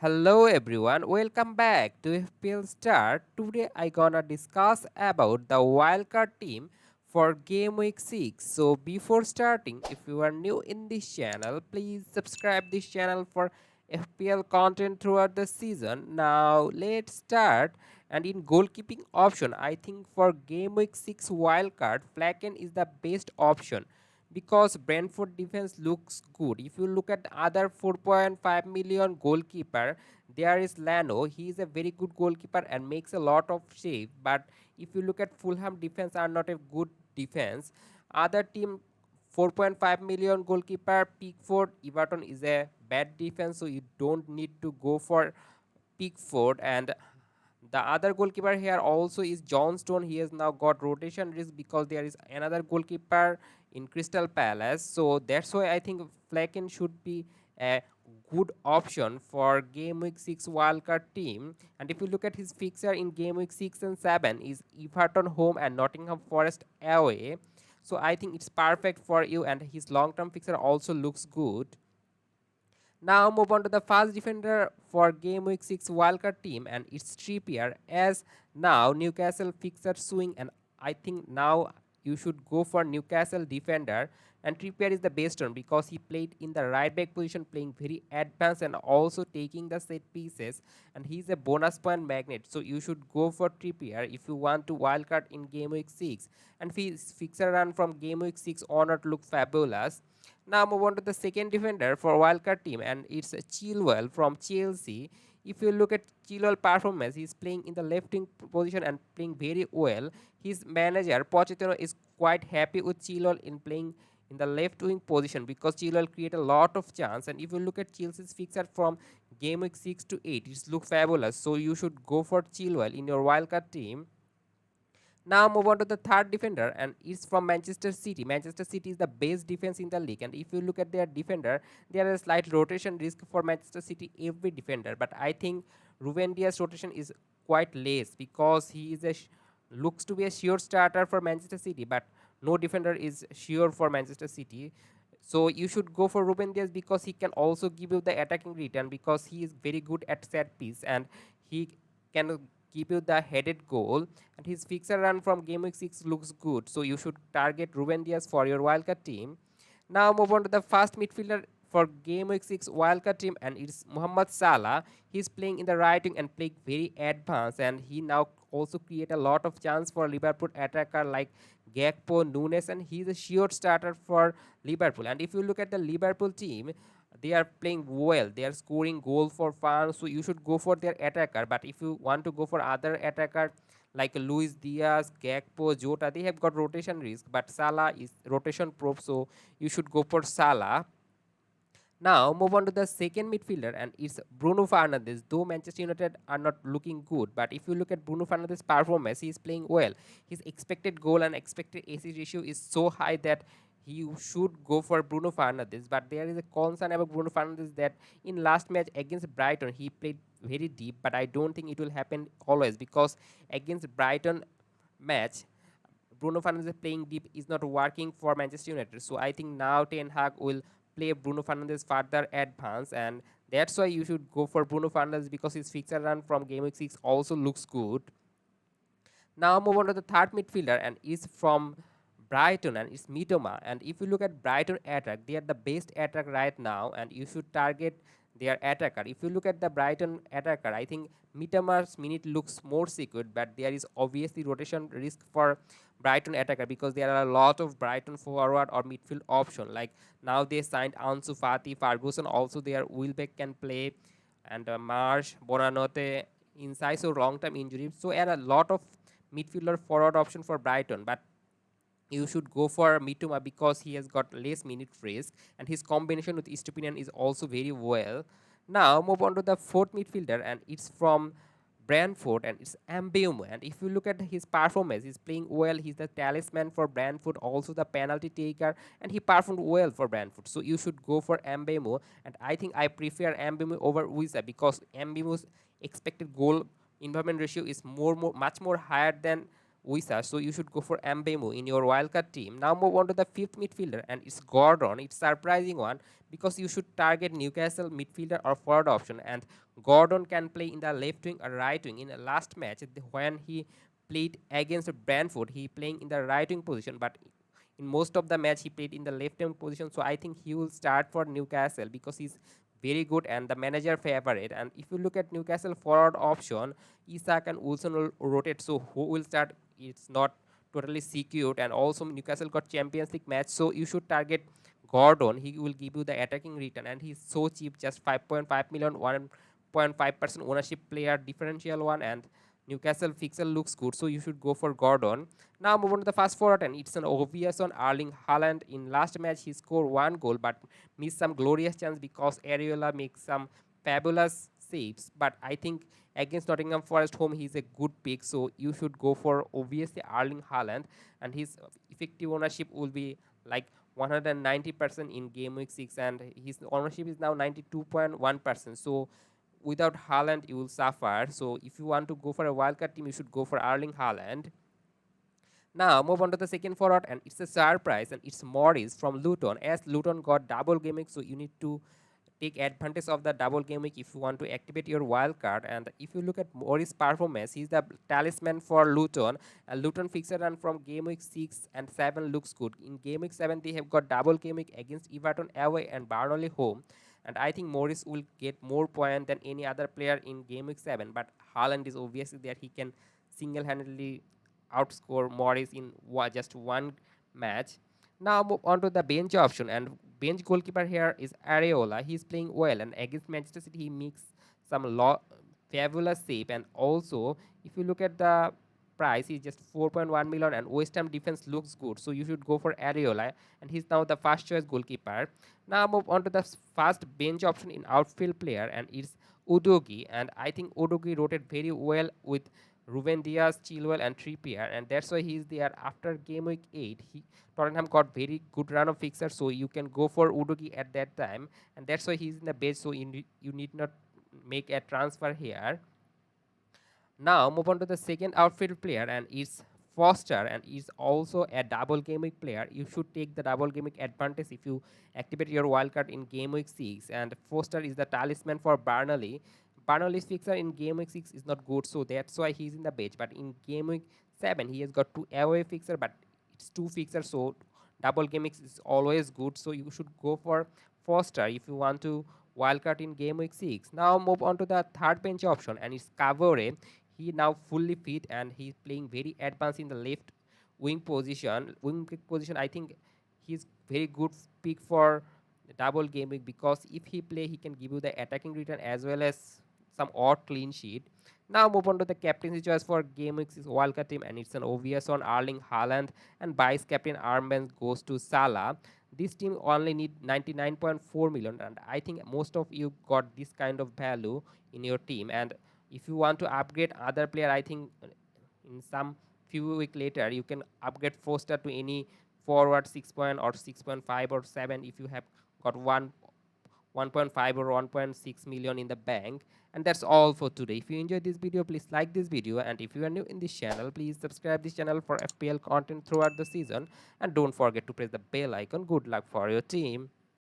Hello everyone, welcome back to FPL STAR. Today I gonna discuss about the wildcard team for game week 6. So before starting, if you are new in this channel, please subscribe this channel for FPL content throughout the season. Now let's start. And in goalkeeping option, I think for game week 6 wildcard, Flaken is the best option because Brentford defense looks good. If you look at the other 4.5 million goalkeeper, there is Lano. He is a very good goalkeeper and makes a lot of save. But if you look at Fulham defense, are not a good defense. Other team 4.5 million goalkeeper Pickford. Everton is a bad defense, so you don't need to go for Pickford. And the other goalkeeper here also is Johnstone. He has now got rotation risk because there is another goalkeeper in Crystal Palace. So that's why I think Flecken should be a good option for game week 6 wildcard team. And if you look at his fixture in game week 6 and 7 is Everton home and Nottingham Forest away. So I think it's perfect for you, and his long term fixture also looks good. Now move on to the fast defender for game week 6 wildcard team, and it's Trippier. As now Newcastle fixture swing, and I think now you should go for Newcastle defender, and Trippier is the best one because he played in the right back position, playing very advanced and also taking the set pieces, and he's a bonus point magnet. So you should go for Trippier if you want to wildcard in game week 6, and his fixture run from game week 6 onward look fabulous. Now move on to the second defender for wildcard team, and it's Chilwell from Chelsea. If you look at Chilwell performance, he's playing in the left wing position and playing very well. His manager Pochettino is quite happy with Chilwell in playing in the left wing position because Chilwell create a lot of chance. And if you look at Chelsea's fixture from game week 6 to 8, it's look fabulous. So you should go for Chilwell in your wildcard team. Now move on to the third defender, and it's from Manchester City. Manchester City is the best defense in the league, and if you look at their defender, there is a slight rotation risk for Manchester City every defender. But I think Ruben Dias rotation is quite less because he is looks to be a sure starter for Manchester City, but no defender is sure for Manchester City. So you should go for Ruben Dias because he can also give you the attacking return because he is very good at set piece, and he can give you the headed goal, and his fixture run from game week 6 looks good. So you should target Ruben Dias for your wildcard team. Now move on to the first midfielder for game week 6 wildcard team, and it's Mohamed Salah. He's playing in the right wing and playing very advanced, and he now also create a lot of chance for Liverpool attacker like Gakpo, Nunes, and he's a sure starter for Liverpool. And if you look at the Liverpool team, they are playing well, they are scoring goal for fun, so you should go for their attacker. But if you want to go for other attacker like Luis Diaz, Gakpo, Jota, they have got rotation risk, but Salah is rotation proof, so you should go for Salah. Now move on to the second midfielder, and it's Bruno Fernandes. Though Manchester United are not looking good, but if you look at Bruno Fernandes' performance, he is playing well. His expected goal and expected AC ratio is so high that he should go for Bruno Fernandes. But there is a concern about Bruno Fernandes that in last match against Brighton he played very deep, but I don't think it will happen always because against Brighton match Bruno Fernandes playing deep is not working for Manchester United. So I think now Ten Hag will play Bruno Fernandes further advance, and that's why you should go for Bruno Fernandes because his fixture run from game week 6 also looks good. Now move on to the third midfielder, and is from Brighton, and it's Mitoma. And if you look at Brighton attack, they are the best attack right now, and you should target their attacker. If you look at the Brighton attacker, I think Mitoma's minute looks more secure, but there is obviously rotation risk for Brighton attacker because there are a lot of Brighton forward or midfield option. Like now they signed Ansu Fati, Ferguson also their Wilbeck can play, and Marsh, Bonanote inside, so long term injury. So there are a lot of midfielder forward option for Brighton, but you should go for Mitoma because he has got less minute risk, and his combination with Estupinian is also very well. Now move on to the fourth midfielder, and it's from Brentford, and it's Mbeumo. And if you look at his performance, he's playing well. He's the talisman for Brentford, also the penalty taker, and he performed well for Brentford. So you should go for Mbeumo, and I think I prefer Mbeumo over Wisa because Mbeumo's expected goal involvement ratio is much more higher than Wisa, so you should go for Mbemu in your wildcard team. Now move on to the fifth midfielder, and it's Gordon. It's surprising one because you should target Newcastle midfielder or forward option, and Gordon can play in the left wing or right wing. In the last match, when he played against Brentford, he playing in the right wing position, but in most of the match he played in the left wing position. So I think he will start for Newcastle because he's very good and the manager favorite. And if you look at Newcastle forward option, Isak and Wilson will rotate. So who will start? It's not totally secured. And also Newcastle got Champions League match, so you should target Gordon. He will give you the attacking return, and he's so cheap, just 5.5 million, 1.5% ownership player, differential one, and Newcastle fixture looks good, so you should go for Gordon. Now move on to the fast forward, and it's an obvious on Erling Haaland. In last match, he scored one goal, but missed some glorious chance because Areola makes some fabulous saves. But I think against Nottingham Forest home, he's a good pick, so you should go for obviously Erling Haaland, and his effective ownership will be like 190% in game week 6, and his ownership is now 92.1%. So without Haaland, you will suffer. So if you want to go for a wildcard team, you should go for Erling Haaland. Now move on to the second forward, and it's a surprise, and it's Morris from Luton. As Luton got double gaming, so you need to take advantage of the double game week if you want to activate your wild card. And if you look at Morris' performance, he's the talisman for Luton. And Luton fixture run from game week 6 and 7 looks good. In game week 7, they have got double game week against Everton away and Burnley home. And I think Morris will get more point than any other player in game week 7. But Haaland is obviously there. He can single-handedly outscore Morris in just one match. Now move on to the bench option, and bench goalkeeper here is Areola. He's playing well, and against Manchester City he makes some fabulous save. And also if you look at the price, he's just 4.1 million, and West Ham defense looks good, so you should go for Areola, and he's now the first choice goalkeeper. Now move on to the first bench option in outfield player, and it's Udogi. And I think Udogi rotated very well with Ruben Diaz, Chilwell, and Trippier, and that's why he's there. After game week 8, Tottenham got very good run of fixers, so you can go for Udogi at that time, and that's why he's in the bench. So you need not make a transfer here. Now move on to the second outfield player, and it's Foster, and is also a double game week player. You should take the double game week advantage if you activate your wildcard in game week 6. And Foster is the talisman for Burnley. Burnley's fixture in game week 6 is not good, so that's why he's in the bench. But in game week 7, he has got two away fixture, but it's two fixers, so double game week is always good. So you should go for Foster if you want to wildcard in game week 6. Now move on to the third bench option, and it's Cavore. He now fully fit, and he's playing very advanced in the left wing position. Wing position, I think he's very good pick for the double game week, because if he play, he can give you the attacking return as well as some odd clean sheet. Now move on to the captaincy choice for game week is wildcard team, and it's an obvious on Erling Haaland, and vice captain armband goes to Salah. This team only need 99.4 million, and I think most of you got this kind of value in your team. And if you want to upgrade other player, I think in some few week later you can upgrade Foster to any forward 6 point or 6.5 or 7 if you have got 1.5 or 1.6 million in the bank. And that's all for today. If you enjoyed this video, please like this video, and if you are new in this channel, please subscribe this channel for FPL content throughout the season, and don't forget to press the bell icon. Good luck for your team.